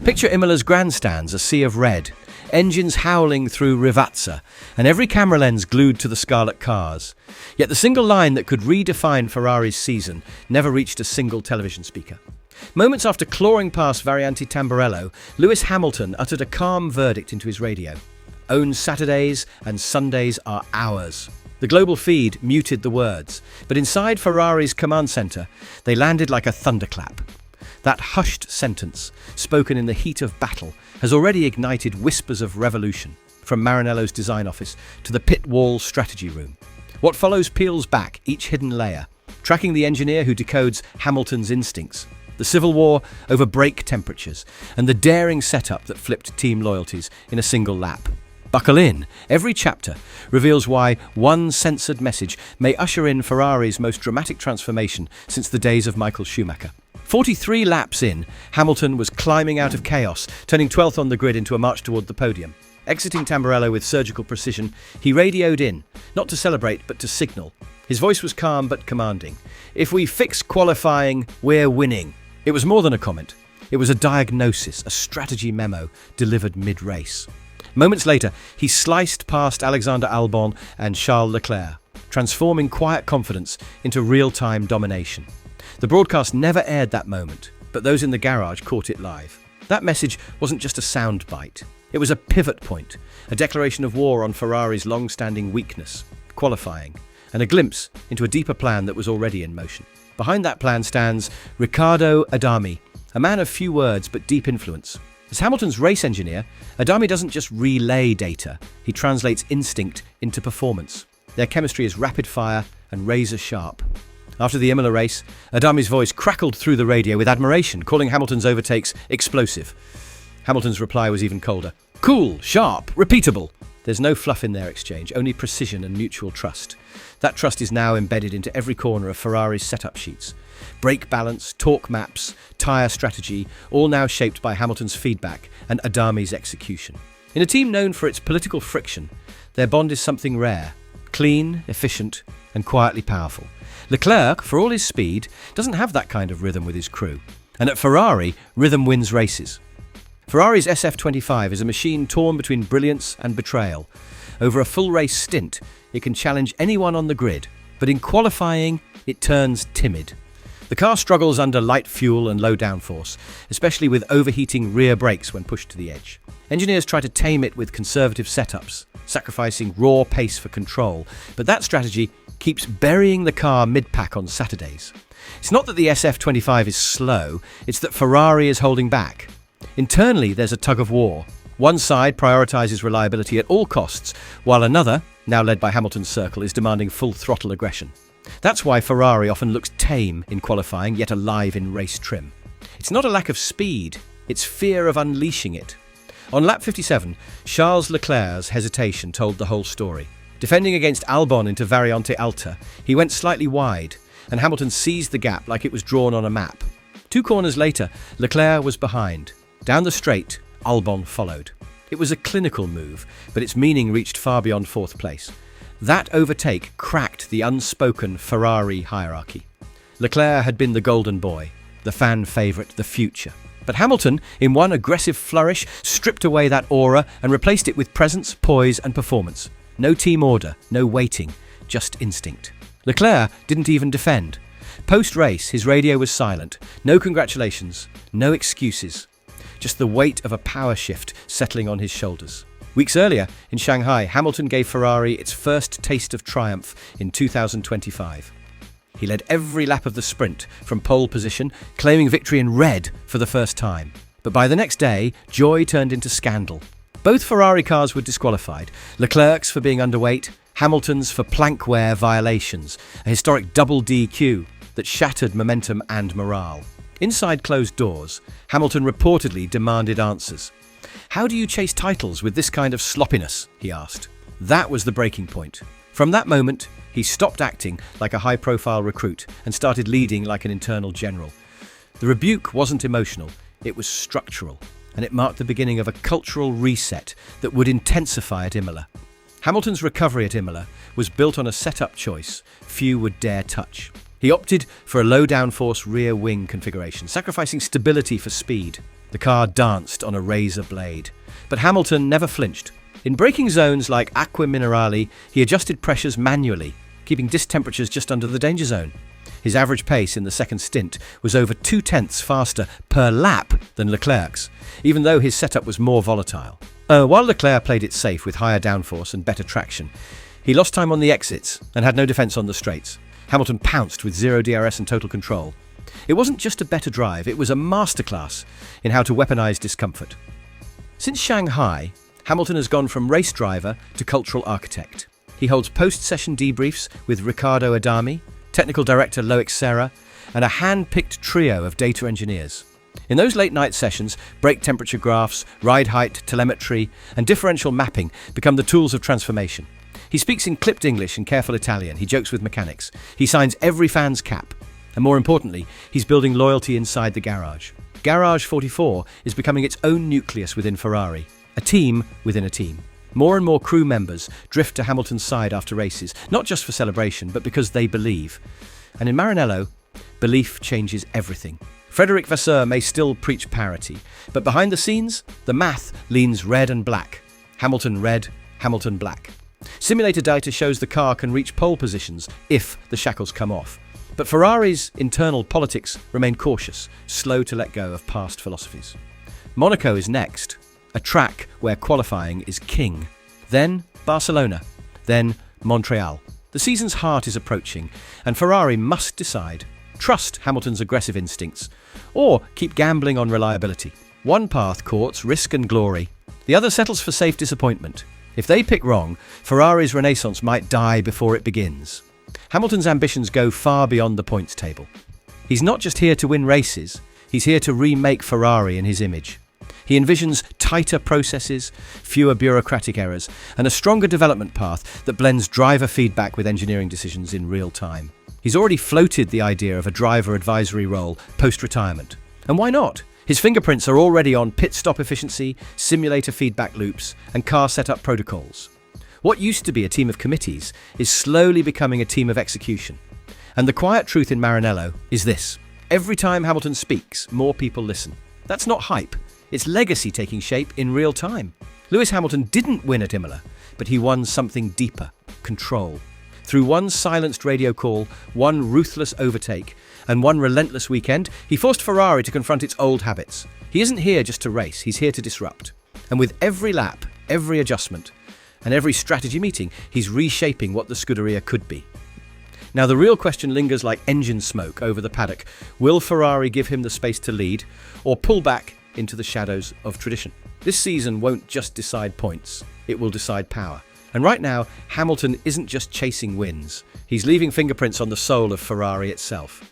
Picture Imola's grandstands, a sea of red, engines howling through Rivazza, and every camera lens glued to the scarlet cars. Yet the single line that could redefine Ferrari's season never reached a single television speaker. Moments after clawing past Variante Tamburello, Lewis Hamilton uttered a calm verdict into his radio. "Own Saturdays and Sundays are ours." The global feed muted the words, but inside Ferrari's command centre, they landed like a thunderclap. That hushed sentence, spoken in the heat of battle, has already ignited whispers of revolution, from Maranello's design office to the pit wall strategy room. What follows peels back each hidden layer, tracking the engineer who decodes Hamilton's instincts, the civil war over brake temperatures, and the daring setup that flipped team loyalties in a single lap. Buckle in. Every chapter reveals why one censored message may usher in Ferrari's most dramatic transformation since the days of Michael Schumacher. 43 laps in, Hamilton was climbing out of chaos, turning 12th on the grid into a march toward the podium. Exiting Tamburello with surgical precision, he radioed in, not to celebrate but to signal. His voice was calm but commanding. "If we fix qualifying, we're winning." It was more than a comment. It was a diagnosis, a strategy memo delivered mid-race. Moments later, he sliced past Alexander Albon and Charles Leclerc, transforming quiet confidence into real-time domination. The broadcast never aired that moment, but those in the garage caught it live. That message wasn't just a soundbite. It was a pivot point, a declaration of war on Ferrari's long-standing weakness, qualifying, and a glimpse into a deeper plan that was already in motion. Behind that plan stands Riccardo Adami, a man of few words but deep influence. As Hamilton's race engineer, Adami doesn't just relay data, he translates instinct into performance. Their chemistry is rapid fire and razor sharp. After the Imola race, Adami's voice crackled through the radio with admiration, calling Hamilton's overtakes explosive. Hamilton's reply was even colder. "Cool, sharp, repeatable." There's no fluff in their exchange, only precision and mutual trust. That trust is now embedded into every corner of Ferrari's setup sheets. Brake balance, torque maps, tyre strategy, all now shaped by Hamilton's feedback and Adami's execution. In a team known for its political friction, their bond is something rare, clean, efficient, and quietly powerful. Leclerc, for all his speed, doesn't have that kind of rhythm with his crew. And at Ferrari, rhythm wins races. Ferrari's SF25 is a machine torn between brilliance and betrayal. Over a full race stint, it can challenge anyone on the grid, but in qualifying, it turns timid. The car struggles under light fuel and low downforce, especially with overheating rear brakes when pushed to the edge. Engineers try to tame it with conservative setups, sacrificing raw pace for control, but that strategy keeps burying the car mid-pack on Saturdays. It's not that the SF25 is slow, it's that Ferrari is holding back. Internally, there's a tug of war. One side prioritizes reliability at all costs, while another, now led by Hamilton's circle, is demanding full throttle aggression. That's why Ferrari often looks tame in qualifying, yet alive in race trim. It's not a lack of speed, it's fear of unleashing it. On lap 57, Charles Leclerc's hesitation told the whole story. Defending against Albon into Variante Alta, he went slightly wide, and Hamilton seized the gap like it was drawn on a map. 2 corners later, Leclerc was behind. Down the straight, Albon followed. It was a clinical move, but its meaning reached far beyond 4th place. That overtake cracked the unspoken Ferrari hierarchy. Leclerc had been the golden boy, the fan favourite, the future. But Hamilton, in one aggressive flourish, stripped away that aura and replaced it with presence, poise and performance. No team order, no waiting, just instinct. Leclerc didn't even defend. Post-race, his radio was silent. No congratulations, no excuses. Just the weight of a power shift settling on his shoulders. Weeks earlier, in Shanghai, Hamilton gave Ferrari its first taste of triumph in 2025. He led every lap of the sprint from pole position, claiming victory in red for the first time. But by the next day, joy turned into scandal. Both Ferrari cars were disqualified, Leclerc's for being underweight, Hamilton's for plankware violations, a historic double DQ that shattered momentum and morale. Inside closed doors, Hamilton reportedly demanded answers. "How do you chase titles with this kind of sloppiness?" he asked. That was the breaking point. From that moment, he stopped acting like a high-profile recruit and started leading like an internal general. The rebuke wasn't emotional, it was structural, and it marked the beginning of a cultural reset that would intensify at Imola. Hamilton's recovery at Imola was built on a setup choice few would dare touch. He opted for a low downforce rear wing configuration, sacrificing stability for speed. The car danced on a razor blade. But Hamilton never flinched. In braking zones like Acqua Minerale, he adjusted pressures manually, keeping disc temperatures just under the danger zone. His average pace in the second stint was over 0.2 faster per lap than Leclerc's, even though his setup was more volatile. While Leclerc played it safe with higher downforce and better traction, he lost time on the exits and had no defence on the straights. Hamilton pounced with zero DRS and total control. It wasn't just a better drive, it was a masterclass in how to weaponise discomfort. Since Shanghai, Hamilton has gone from race driver to cultural architect. He holds post-session debriefs with Riccardo Adami, technical director Loic Serra, and a hand-picked trio of data engineers. In those late-night sessions, brake temperature graphs, ride height, telemetry, and differential mapping become the tools of transformation. He speaks in clipped English and careful Italian. He jokes with mechanics. He signs every fan's cap. And more importantly, he's building loyalty inside the garage. Garage 44 is becoming its own nucleus within Ferrari, a team within a team. More and more crew members drift to Hamilton's side after races, not just for celebration, but because they believe. And in Maranello, belief changes everything. Frédéric Vasseur may still preach parity, but behind the scenes, the math leans red and black. Hamilton red, Hamilton black. Simulator data shows the car can reach pole positions if the shackles come off. But Ferrari's internal politics remain cautious, slow to let go of past philosophies. Monaco is next, a track where qualifying is king. Then Barcelona, then Montreal. The season's heart is approaching, and Ferrari must decide. Trust Hamilton's aggressive instincts, or keep gambling on reliability. One path courts risk and glory. The other settles for safe disappointment. If they pick wrong, Ferrari's renaissance might die before it begins. Hamilton's ambitions go far beyond the points table. He's not just here to win races, he's here to remake Ferrari in his image. He envisions tighter processes, fewer bureaucratic errors, and a stronger development path that blends driver feedback with engineering decisions in real time. He's already floated the idea of a driver advisory role post-retirement. And why not? His fingerprints are already on pit stop efficiency, simulator feedback loops, and car setup protocols. What used to be a team of committees is slowly becoming a team of execution. And the quiet truth in Maranello is this: every time Hamilton speaks, more people listen. That's not hype. It's legacy taking shape in real time. Lewis Hamilton didn't win at Imola, but he won something deeper: control. Through one silenced radio call, one ruthless overtake, and one relentless weekend, he forced Ferrari to confront its old habits. He isn't here just to race, he's here to disrupt. And with every lap, every adjustment, and every strategy meeting, he's reshaping what the Scuderia could be. Now the real question lingers like engine smoke over the paddock. Will Ferrari give him the space to lead, or pull back into the shadows of tradition? This season won't just decide points, it will decide power. And right now, Hamilton isn't just chasing wins, he's leaving fingerprints on the soul of Ferrari itself.